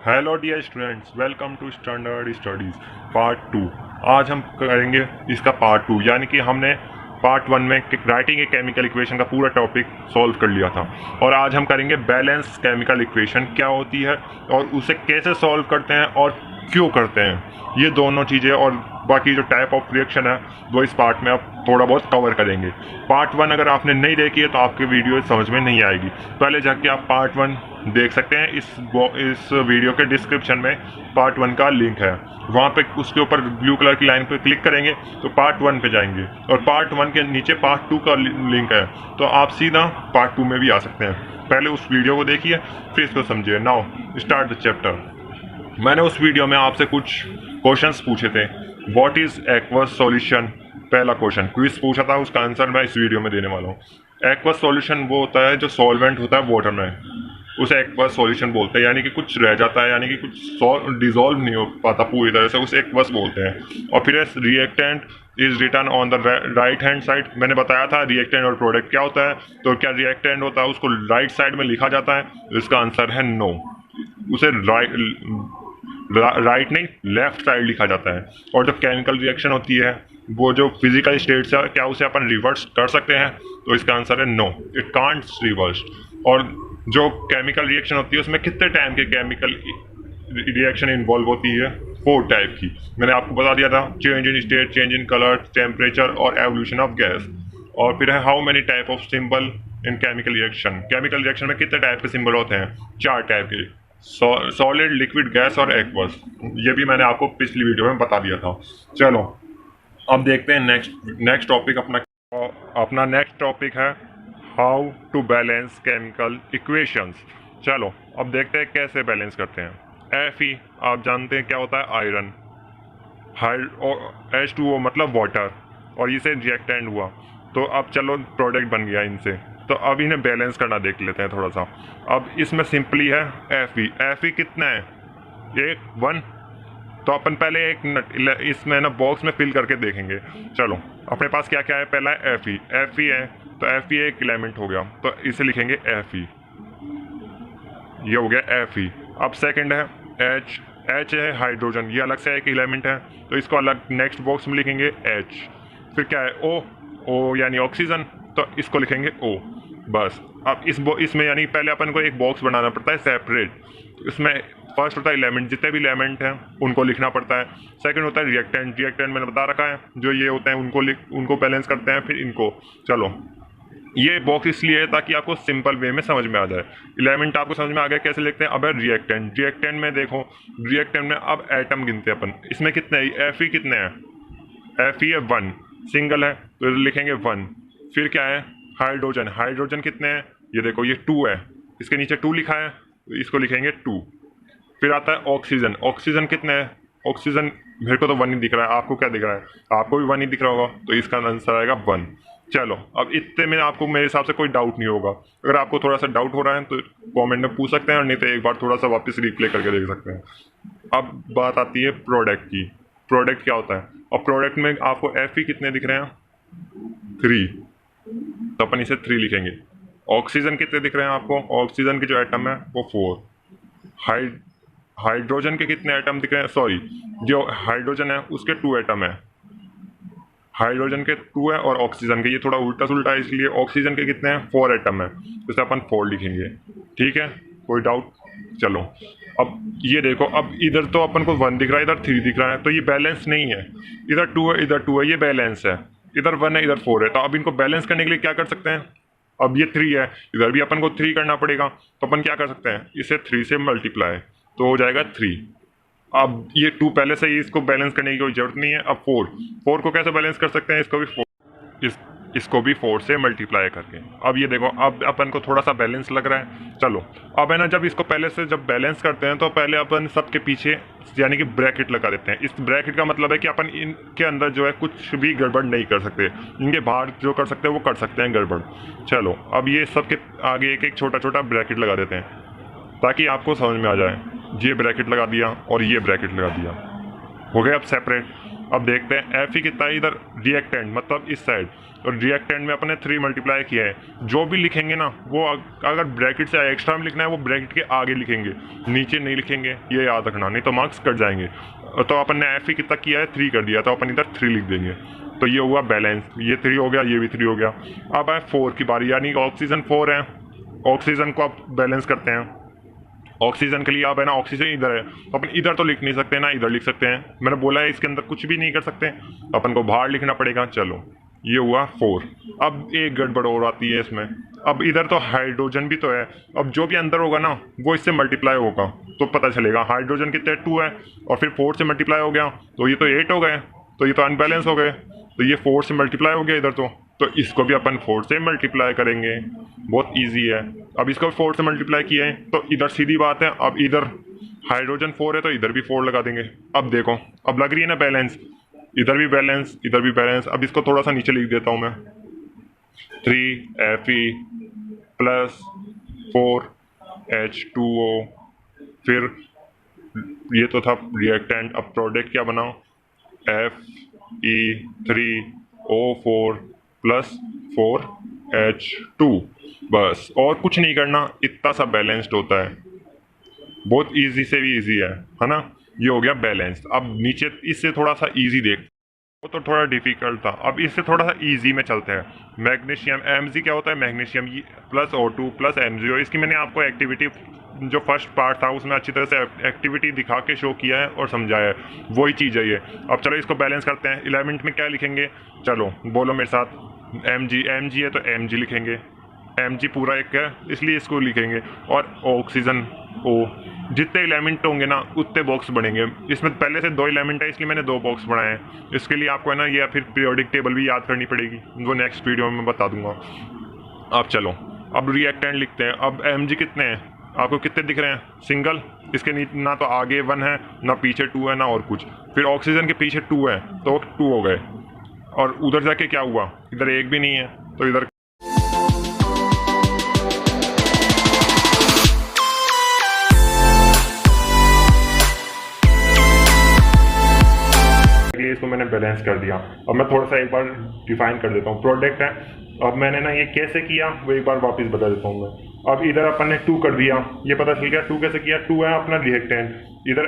Hello dear students, welcome to standard studies part 2। आज हम करेंगे इसका पार्ट 2, यानी कि हमने पार्ट 1 में राइटिंग ए केमिकल इक्वेशन का पूरा टॉपिक सॉल्व कर लिया था और आज हम करेंगे बैलेंस केमिकल इक्वेशन क्या होती है और उसे कैसे सॉल्व करते हैं और क्यों करते हैं। ये दोनों चीज़ें और बाकी जो टाइप ऑफ रिएक्शन है वो इस पार्ट में आप थोड़ा बहुत कवर करेंगे। पार्ट 1 अगर आपने नहीं देखी है तो आपकी वीडियो समझ में नहीं आएगी, पहले जाके आप पार्ट 1 देख सकते हैं। इस वीडियो के डिस्क्रिप्शन में पार्ट 1 का लिंक है, वहाँ पे उसके ऊपर ब्लू कलर की लाइन पे क्लिक करेंगे तो पार्ट 1 पे जाएंगे और पार्ट 1 के नीचे पार्ट 2 का लिंक है, तो आप सीधा पार्ट 2 में भी आ सकते हैं। पहले उस वीडियो को देखिए फिर इसको समझिए। Now start the chapter. मैंने उस वीडियो में आपसे कुछ क्वेश्चंस पूछे थे। व्हाट इज एक्वस सॉल्यूशन, पहला क्वेश्चन क्विज पूछा था, उसका आंसर मैं इस वीडियो में देने वाला हूँ। एक्वस सॉल्यूशन वो होता है जो सॉल्वेंट होता है वाटर में, उसे एक्वस सॉल्यूशन बोलते हैं, यानी कि कुछ रह जाता है, यानी कि कुछ डिजोल्व नहीं हो पाता पूरी तरह से, उसे एक्वस बोलते हैं। और फिर reactant is written on the right hand side. मैंने बताया था रिएक्टेंट और प्रोडक्ट क्या होता है, तो क्या रिएक्टेंट होता है उसको राइट साइड में लिखा जाता है, इसका आंसर है नो, उसे राइट नहीं लेफ्ट साइड लिखा जाता है। और जो केमिकल रिएक्शन होती है वो जो फिजिकल स्टेट से क्या उसे अपन रिवर्स कर सकते हैं, तो इसका आंसर है नो, इट कांट रिवर्स। और जो केमिकल रिएक्शन होती है उसमें कितने टाइम के केमिकल रिएक्शन इन्वॉल्व होती है, 4 टाइप की। मैंने आपको बता दिया था, change in state, change in colour, temperature और एवोल्यूशन ऑफ गैस। और फिर है how many type of symbol in chemical reaction. Chemical reaction में कितने टाइप के सिंबल होते हैं, 4 टाइप के, सॉलिड, लिक्विड, गैस और एक्वस। ये भी मैंने आपको पिछली वीडियो में बता दिया था। चलो अब देखते हैं नेक्स्ट टॉपिक। अपना नेक्स्ट टॉपिक है how to balance chemical equations. चलो अब देखते हैं कैसे बैलेंस करते हैं। Fe आप जानते हैं क्या होता है, आयरन। H2O मतलब वाटर, और इसे रिएक्टेंट हुआ, तो अब चलो प्रोडक्ट बन गया इनसे। तो अब इन्हें बैलेंस करना देख लेते हैं थोड़ा सा। अब इसमें सिंपली है Fe कितना है, 1 तो अपन पहले एक इसमें ना बॉक्स में फिल करके देखेंगे। चलो अपने पास क्या क्या है, पहला है Fe है, तो Fe एक एलिमेंट हो गया, तो इसे लिखेंगे Fe, ये हो गया Fe। अब सेकंड है H है हाइड्रोजन, ये अलग से एक एलिमेंट है, तो इसको अलग नेक्स्ट बॉक्स में लिखेंगे H। फिर क्या है O यानी ऑक्सीजन, तो इसको लिखेंगे O बस। अब इसमें यानी पहले अपन को एक बॉक्स बनाना पड़ता है सेपरेट। इसमें फर्स्ट होता है एलिमेंट, जितने भी एलिमेंट हैं उनको लिखना पड़ता है। सेकंड होता है रिएक्टेंट मैंने बता रखा है, जो ये होते हैं उनको बैलेंस करते हैं, फिर इनको। चलो ये बॉक्स इसलिए है ताकि आपको सिंपल वे में समझ में आ जाए। एलिमेंट आपको समझ में आ गया कैसे लिखते हैं। अब है रिएक्टेंट में देखो, रिएक्टेंट में अब एटम गिनते हैं अपन, इसमें कितने हैं, Fe कितने हैं, Fe है 1, सिंगल है तो लिखेंगे 1। फिर क्या है हाइड्रोजन कितने हैं, ये देखो ये 2 है, इसके नीचे 2 लिखा है तो इसको लिखेंगे 2। फिर आता है ऑक्सीजन कितने हैं, ऑक्सीजन मेरे को तो 1 ही दिख रहा है, आपको क्या दिख रहा है, आपको भी 1 ही दिख रहा होगा, तो इसका आंसर आएगा 1। चलो अब इतने में आपको मेरे हिसाब से कोई डाउट नहीं होगा। अगर आपको थोड़ा सा डाउट हो रहा है तो कमेंट में पूछ सकते हैं, और नहीं तो एक बार थोड़ा सा वापस रिप्ले करके देख सकते हैं। अब बात आती है प्रोडक्ट की। प्रोडक्ट क्या होता है, और प्रोडक्ट में आपको Fe कितने दिख रहे हैं, 3, तो अपन इसे 3 लिखेंगे। ऑक्सीजन कितने दिख रहे हैं आपको, ऑक्सीजन के जो एटम है वो 4। हाइड्रोजन के कितने एटम दिख रहे हैं, सॉरी जो हाइड्रोजन है उसके 2 एटम है, हाइड्रोजन के 2 है और ऑक्सीजन के, ये थोड़ा उल्टा सुल्टा है इसलिए ऑक्सीजन के कितने हैं, 4 एटम है, तो अपन 4 लिखेंगे। ठीक है, कोई डाउट। चलो अब ये देखो, अब इधर तो अपन को 1 दिख रहा है, इधर 3 दिख रहा है, तो ये बैलेंस नहीं है। इधर 2 है, इधर 2 है, ये बैलेंस है। इधर 1 है, इधर 4 है, तो अब इनको बैलेंस करने के लिए क्या कर सकते हैं, अब ये 3 है, इधर भी अपन को 3 करना पड़ेगा, तो अपन क्या कर सकते हैं, इसे 3 से मल्टीप्लाई, तो हो जाएगा 3। अब ये 2 पहले से ही, इसको बैलेंस करने की कोई जरूरत नहीं है। अब 4 को कैसे बैलेंस कर सकते हैं, इसको भी 4 से मल्टीप्लाई करके। अब ये देखो, अब अपन को थोड़ा सा बैलेंस लग रहा है। चलो अब है ना, जब इसको पहले से जब बैलेंस करते हैं तो पहले अपन सबके पीछे यानी कि ब्रैकेट लगा देते हैं। इस ब्रैकेट का मतलब है कि अपन इनके अंदर जो है कुछ भी गड़बड़ नहीं कर सकते, इनके बाहर जो कर सकते हैं वो कर सकते हैं गड़बड़। चलो अब ये सबके आगे एक एक छोटा छोटा ब्रैकेट लगा देते हैं ताकि आपको समझ में आ जाए। ये ब्रैकेट लगा दिया और ये ब्रैकेट लगा दिया, हो गया अब सेपरेट। अब देखते हैं Fe कितना है इधर रिएक्टेंट मतलब इस साइड, और रिएक्टेंट में अपने 3 मल्टीप्लाई किया है। जो भी लिखेंगे ना वो अगर ब्रैकेट से एक्स्ट्रा में लिखना है वो ब्रैकेट के आगे लिखेंगे, नीचे नहीं लिखेंगे, ये याद रखना, नहीं तो मार्क्स कट जाएंगे। तो अपन ने Fe कितना किया है 3 कर दिया, तो अपन इधर 3 लिख देंगे। तो ये हुआ बैलेंस, ये 3 हो गया, ये भी 3 हो गया। अब है 4 की बारी, यानी ऑक्सीजन 4 है। ऑक्सीजन को अब बैलेंस करते हैं। ऑक्सीजन के लिए अब है ना ऑक्सीजन इधर है, तो अपन इधर तो लिख नहीं सकते ना, इधर लिख सकते हैं। मैंने बोला है इसके अंदर कुछ भी नहीं कर सकते, अपन को बाहर लिखना पड़ेगा। चलो ये हुआ 4। अब एक गड़बड़ और आती है इसमें, अब इधर तो हाइड्रोजन भी तो है, अब जो भी अंदर होगा ना वो इससे मल्टीप्लाई होगा तो पता चलेगा हाइड्रोजन कितने 2 है, और फिर 4 से मल्टीप्लाई हो गया तो ये तो 8 हो गए, तो ये तो अनबैलेंस हो गए। तो ये 4 से मल्टीप्लाई हो गया इधर, तो इसको भी अपन 4 से मल्टीप्लाई करेंगे, बहुत इजी है। अब इसको 4 से मल्टीप्लाई किए हैं तो इधर सीधी बात है, अब इधर हाइड्रोजन 4 है तो इधर भी 4 लगा देंगे। अब देखो अब लग रही है ना बैलेंस, इधर भी बैलेंस, इधर भी बैलेंस। अब इसको थोड़ा सा नीचे लिख देता हूँ मैं, 3Fe प्लस 4H2O, फिर ये तो था रिएक्टेंट, अब प्रोडक्ट क्या बनाओ, Fe3O4 प्लस 4H2, बस और कुछ नहीं करना, इतना सा बैलेंस्ड होता है, बहुत इजी से भी इजी है ना। ये हो गया बैलेंस। अब नीचे इससे थोड़ा सा इजी देख, वो तो थोड़ा डिफिकल्ट था, अब इससे थोड़ा सा इजी में चलते हैं। मैग्नीशियम Mg क्या होता है, magnesium plus O2 plus MgO। इसकी मैंने आपको एक्टिविटी जो फर्स्ट पार्ट था उसमें अच्छी तरह से एक्टिविटी दिखा के शो किया है और समझाया है, वही चीज़ है ये। अब चलो इसको बैलेंस करते हैं। एलिमेंट में क्या लिखेंगे, चलो बोलो मेरे साथ, Mg है तो Mg लिखेंगे, Mg पूरा एक है इसलिए इसको लिखेंगे, और ऑक्सीजन O। जितने एलिमेंट होंगे ना उतने बॉक्स बनेंगे। इसमें पहले से 2 एलिमेंट है इसलिए मैंने 2 बॉक्स बनाए हैं। इसके लिए आपको है ना ये फिर पीरियोडिक टेबल भी याद करनी पड़ेगी, वो नेक्स्ट वीडियो में बता दूंगा। अब चलो अब रिएक्टेंट लिखते हैं। अब Mg कितने हैं आपको, कितने दिख रहे हैं, सिंगल, इसके ना तो आगे 1 है ना पीछे 2 है ना और कुछ। फिर ऑक्सीजन के पीछे 2 है तो 2 हो गए, और उधर जाके क्या हुआ, इधर एक भी नहीं है तो इधर इसको मैंने बैलेंस कर दिया। अब मैं थोड़ा सा एक बार डिफाइन कर देता हूँ। प्रोडक्ट है, अब मैंने ना ये कैसे किया वो एक बार वापस बता देता हूँ मैं। अब इधर अपन ने 2 कर दिया, ये पता चल गया 2 कैसे किया, 2 है अपना रिएक्टेंट। इधर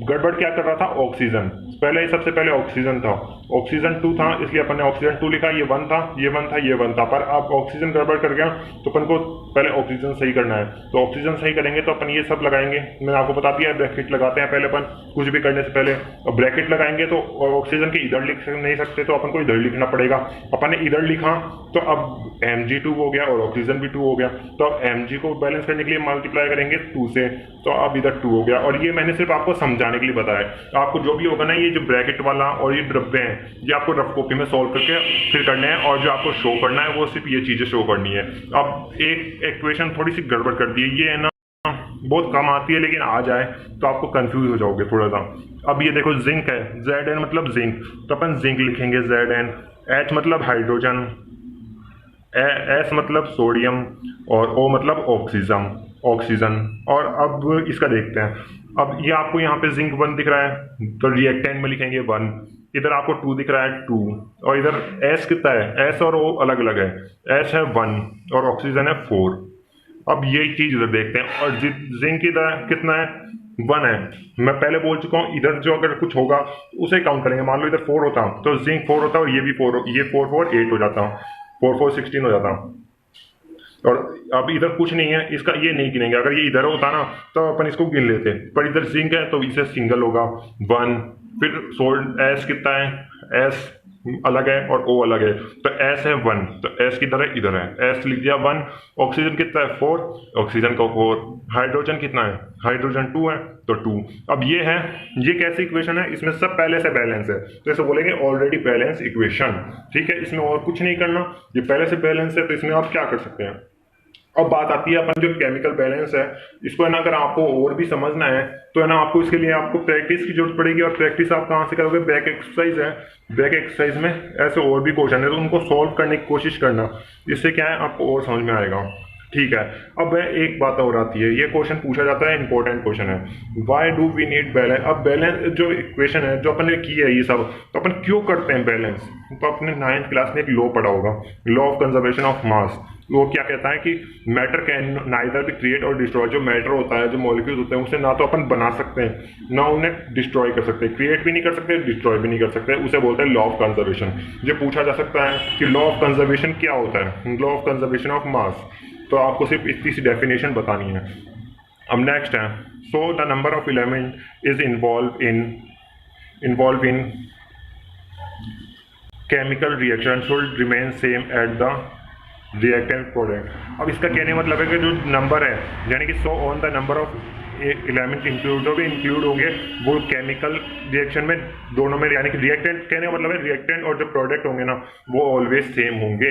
गड़बड़ क्या कर रहा था, ऑक्सीजन, पहले सबसे पहले ऑक्सीजन था, ऑक्सीजन 2 था इसलिए अपन ने ऑक्सीजन 2 लिखा, ये 1 था, ये 1 था, ये 1 था। पर अब ऑक्सीजन गड़बड़ कर गया तो अपन को पहले ऑक्सीजन सही करना है, तो ऑक्सीजन सही करेंगे तो अपन ये सब लगाएंगे। मैंने आपको बता दिया ब्रैकेट लगाते हैं पहले अपन कुछ भी करने से पहले, और ब्रैकेट लगाएंगे तो ऑक्सीजन के इधर लिख नहीं सकते तो अपन को इधर लिखना पड़ेगा। अपन ने इधर लिखा तो अब Mg2 हो गया और ऑक्सीजन भी 2 हो गया, तो अब Mg को बैलेंस करने के लिए मल्टीप्लाई करेंगे 2 से, तो अब इधर 2 हो गया। और ये मैंने सिर्फ आपको समझाने के लिए बताया। आपको जो भी होगा ना ये जो ब्रैकेट वाला और ये डब्बे हैं ये आपको रफ कॉपी में सॉल्व करके फिर करने हैं, और जो आपको शो करना है वो सिर्फ ये चीज़ें शो करनी है। अब एक इक्वेशन थोड़ी सी गड़बड़ कर दी है, ये है ना बहुत कम आती है लेकिन आ जाए तो आपको कंफ्यूज हो जाओगे थोड़ा सा। अब ये देखो जिंक है, Zn मतलब जिंक, तो अपन जिंक लिखेंगे Zn। H मतलब हाइड्रोजन, S मतलब सोडियम, और O मतलब ऑक्सीजन। और अब इसका देखते हैं। अब ये आपको यहाँ पे जिंक 1 दिख रहा है तो रिएक्टेंट में लिखेंगे 1, इधर आपको 2 दिख रहा है 2, और इधर S कितना है, S और O अलग अलग है, S है 1 और ऑक्सीजन है 4। अब यही चीज़ इधर देखते हैं, और जिंक इधर कितना है, 1 है। मैं पहले बोल चुका हूँ इधर जो अगर कुछ होगा उसे काउंट करेंगे। मान लो इधर 4 होता तो जिंक 4 होता और ये भी 4, ये 4 4 8 हो जाता, 4 4 16 हो जाता। और अब इधर कुछ नहीं है, इसका ये नहीं गिनेंगे। अगर ये इधर होता ना तो अपन इसको गिन लेते, पर इधर जिंक है तो इसे सिंगल होगा 1। फिर S कितना है, S अलग है और O अलग है, तो S है 1, तो S किधर है, इधर है, S लिख दिया 1। ऑक्सीजन कितना है 4, ऑक्सीजन का 4। हाइड्रोजन कितना है, हाइड्रोजन 2 है तो 2। अब ये है, ये कैसी इक्वेशन है, इसमें सब पहले से बैलेंस है तो इसे बोलेंगे ऑलरेडी बैलेंस इक्वेशन। ठीक है, इसमें और कुछ नहीं करना, ये पहले से बैलेंस है तो इसमें आप क्या कर सकते हैं। अब बात आती है अपन जो केमिकल बैलेंस है, इसको है ना अगर आपको और भी समझना है तो है ना आपको इसके लिए आपको प्रैक्टिस की जरूरत पड़ेगी। और प्रैक्टिस आप कहाँ से करोगे, बैक एक्सरसाइज है, बैक एक्सरसाइज में ऐसे और भी क्वेश्चन है तो उनको सॉल्व करने की कोशिश करना, इससे क्या है आपको और समझ में आएगा। ठीक है। अब वह एक बात और आती है, ये क्वेश्चन पूछा जाता है, इंपॉर्टेंट क्वेश्चन है, why do we need balance. अब बैलेंस जो इक्वेशन है जो अपन ने की है ये सब, तो अपन क्यों करते हैं बैलेंस। तो अपने 9th क्लास में एक लॉ पढ़ा होगा, law of conservation of mass. वो क्या कहता है कि matter can neither be create और डिस्ट्रॉय। जो मैटर होता है, जो मॉलिक्यूल्स होते हैं, उसे ना तो अपन बना सकते हैं ना उन्हें डिस्ट्रॉय कर सकते हैं, क्रिएट भी नहीं कर सकते, डिस्ट्रॉय भी नहीं कर सकते। उसे बोलते हैं लॉ ऑफ कंजर्वेशन। ये पूछा जा सकता है कि लॉ ऑफ कंजर्वेशन क्या होता है, law of conservation of mass. तो आपको सिर्फ इतनी सी डेफिनेशन बतानी है। अब नेक्स्ट है, so the number of element is involve in chemical reaction should remain same at the reactant product. अब इसका कहने मतलब है कि जो नंबर है, यानी कि so on the number of element include, जो भी इंक्लूड होंगे वो केमिकल रिएक्शन में दोनों में, यानी कि रिएक्टेंट कहने का मतलब है रिएक्टेंट और जो प्रोडक्ट होंगे ना वो ऑलवेज सेम होंगे।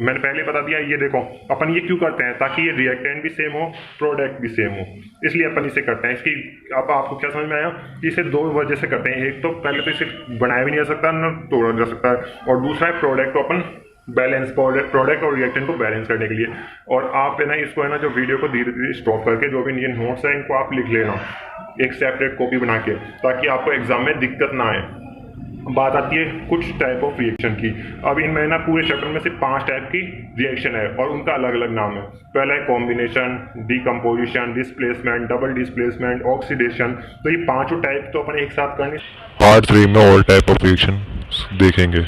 मैंने पहले बता दिया। ये देखो अपन ये क्यों करते हैं, ताकि ये रिएक्टेंट भी सेम हो, प्रोडक्ट भी सेम हो, इसलिए अपन इसे करते हैं। इसकी अब आपको क्या समझ में आया कि इसे दो वजह से करते हैं। एक तो पहले तो इसे बनाया भी नहीं जा सकता, ना तोड़ा जा सकता है, और दूसरा है प्रोडक्ट को अपन बैलेंस, प्रोडक्ट और रिएक्टेंट को बैलेंस करने के लिए। और आप है ना इसको है ना जो वीडियो को धीरे धीरे स्टॉप करके जो भी ये नोट्स है इनको आप लिख लेना एक सेपरेट कॉपी बना के, ताकि आपको एग्जाम में दिक्कत ना आए। बात आती है कुछ टाइप ऑफ रिएक्शन की। अब इनमें ना पूरे चैप्टर में सिर्फ 5 टाइप की रिएक्शन है और उनका अलग अलग नाम है। पहला है combination, decomposition, displacement, double displacement, oxidation. तो ये पांचों टाइप तो अपन एक साथ करने पार्ट 3 में ऑल टाइप ऑफ रिएक्शन देखेंगे।